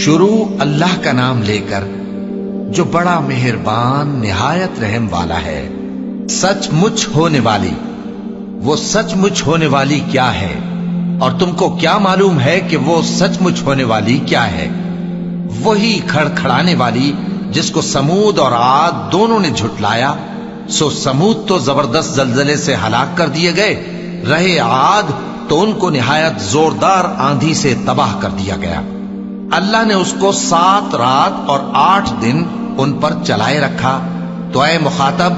شروع اللہ کا نام لے کر جو بڑا مہربان نہایت رحم والا ہے۔ سچ مچ ہونے والی، وہ سچ مچ ہونے والی کیا ہے؟ اور تم کو کیا معلوم ہے کہ وہ سچ مچ ہونے والی کیا ہے؟ وہی کھڑکھڑانے والی جس کو سمود اور عاد دونوں نے جھٹلایا۔ سو سمود تو زبردست زلزلے سے ہلاک کر دیے گئے، رہے عاد تو ان کو نہایت زوردار آندھی سے تباہ کر دیا گیا۔ اللہ نے اس کو 7 رات اور 8 دن ان پر چلائے رکھا۔ تو اے مخاطب،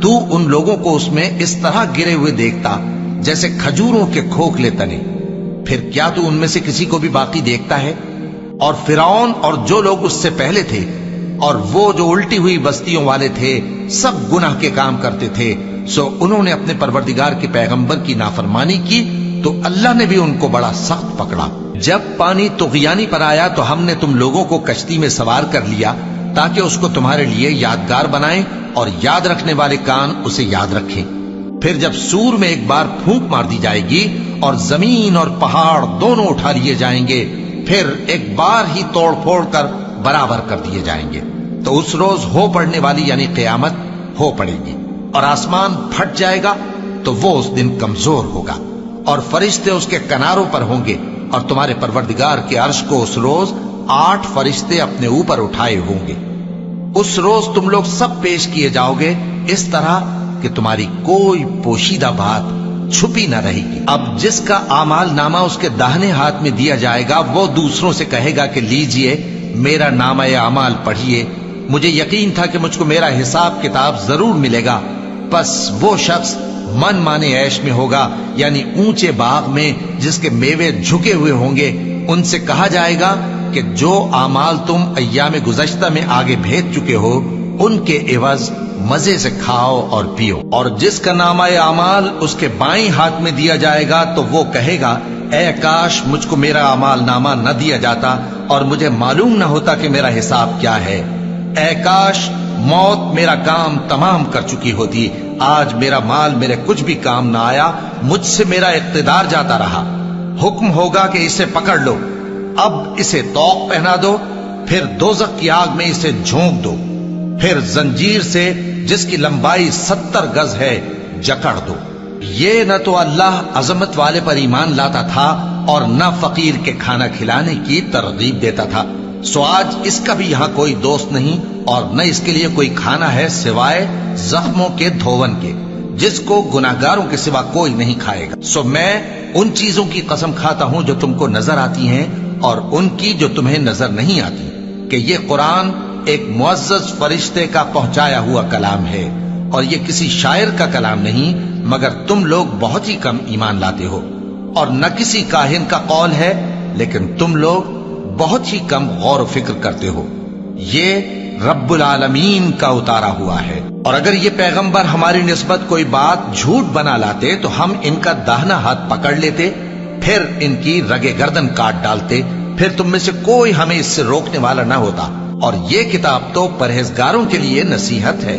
تو ان لوگوں کو اس میں اس طرح گرے ہوئے دیکھتا جیسے کھجوروں کے کھوکھلے تنے، پھر کیا تو ان میں سے کسی کو بھی باقی دیکھتا ہے؟ اور فرعون اور جو لوگ اس سے پہلے تھے اور وہ جو الٹی ہوئی بستیوں والے تھے، سب گناہ کے کام کرتے تھے، سو انہوں نے اپنے پروردگار کے پیغمبر کی نافرمانی کی تو اللہ نے بھی ان کو بڑا سخت پکڑا۔ جب پانی طغیانی پر آیا تو ہم نے تم لوگوں کو کشتی میں سوار کر لیا تاکہ اس کو تمہارے لیے یادگار بنائیں اور یاد رکھنے والے کان اسے یاد رکھیں۔ پھر جب سور میں ایک بار پھونک مار دی جائے گی اور زمین اور پہاڑ دونوں اٹھا لیے جائیں گے، پھر ایک بار ہی توڑ پھوڑ کر برابر کر دیے جائیں گے، تو اس روز ہو پڑنے والی یعنی قیامت ہو پڑے گی، اور آسمان پھٹ جائے گا تو وہ اس دن کمزور ہوگا، اور فرشتے اس کے کناروں پر ہوں گے، اور تمہارے پروردگار کے عرش کو اس روز 8 فرشتے اپنے اوپر اٹھائے ہوں گے۔ اس روز تم لوگ سب پیش کیے جاؤ گے اس طرح کہ تمہاری کوئی پوشیدہ بات چھپی نہ رہے گی۔ اب جس کا اعمال نامہ اس کے داہنے ہاتھ میں دیا جائے گا، وہ دوسروں سے کہے گا کہ لیجئے میرا نامہ اعمال پڑھیے، مجھے یقین تھا کہ مجھ کو میرا حساب کتاب ضرور ملے گا۔ پس وہ شخص من مانے عیش میں ہوگا، یعنی اونچے باغ میں جس کے میوے جھکے ہوئے ہوں گے۔ ان سے کہا جائے گا کہ جو اعمال تم ایام گزشتہ میں آگے بھیج چکے ہو، ان کے عوض مزے سے کھاؤ اور پیو۔ اور جس کا نامہ اعمال اس کے بائیں ہاتھ میں دیا جائے گا تو وہ کہے گا، اے کاش مجھ کو میرا اعمال نامہ نہ دیا جاتا اور مجھے معلوم نہ ہوتا کہ میرا حساب کیا ہے۔ اے کاش موت میرا کام تمام کر چکی ہوتی، آج میرا مال میرے کچھ بھی کام نہ آیا، مجھ سے میرا اقتدار جاتا رہا۔ حکم ہوگا کہ اسے پکڑ لو، اب اسے طوق پہنا دو، پھر دوزخ کی آگ میں اسے جھونک دو، پھر زنجیر سے جس کی لمبائی 70 گز ہے جکڑ دو۔ یہ نہ تو اللہ عظمت والے پر ایمان لاتا تھا اور نہ فقیر کے کھانا کھلانے کی ترغیب دیتا تھا، سو آج اس کا بھی یہاں کوئی دوست نہیں اور نہ اس کے لیے کوئی کھانا ہے سوائے زخموں کے دھون کے، جس کو گناہگاروں کے سوا کوئی نہیں کھائے گا۔ سو میں ان چیزوں کی قسم کھاتا ہوں جو تم کو نظر آتی ہیں اور ان کی جو تمہیں نظر نہیں آتی، کہ یہ قرآن ایک معزز فرشتے کا پہنچایا ہوا کلام ہے، اور یہ کسی شاعر کا کلام نہیں، مگر تم لوگ بہت ہی کم ایمان لاتے ہو، اور نہ کسی کاہن کا قول ہے، لیکن تم لوگ بہت ہی کم غور و فکر کرتے ہو۔ یہ رب العالمین کا اتارا ہوا ہے۔ اور اگر یہ پیغمبر ہماری نسبت کوئی بات جھوٹ بنا لاتے تو ہم ان کا داہنا ہاتھ پکڑ لیتے، پھر ان کی رگے گردن کاٹ ڈالتے، پھر تم میں سے کوئی ہمیں اس سے روکنے والا نہ ہوتا۔ اور یہ کتاب تو پرہیزگاروں کے لیے نصیحت ہے،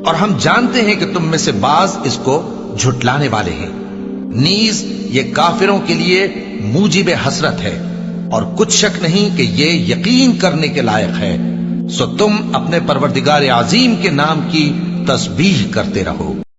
اور ہم جانتے ہیں کہ تم میں سے بعض اس کو جھٹلانے والے ہیں۔ نیز یہ کافروں کے لیے موجب حسرت ہے، اور کچھ شک نہیں کہ یہ یقین کرنے کے لائق ہے۔ سو تم اپنے پروردگار عظیم کے نام کی تسبیح کرتے رہو۔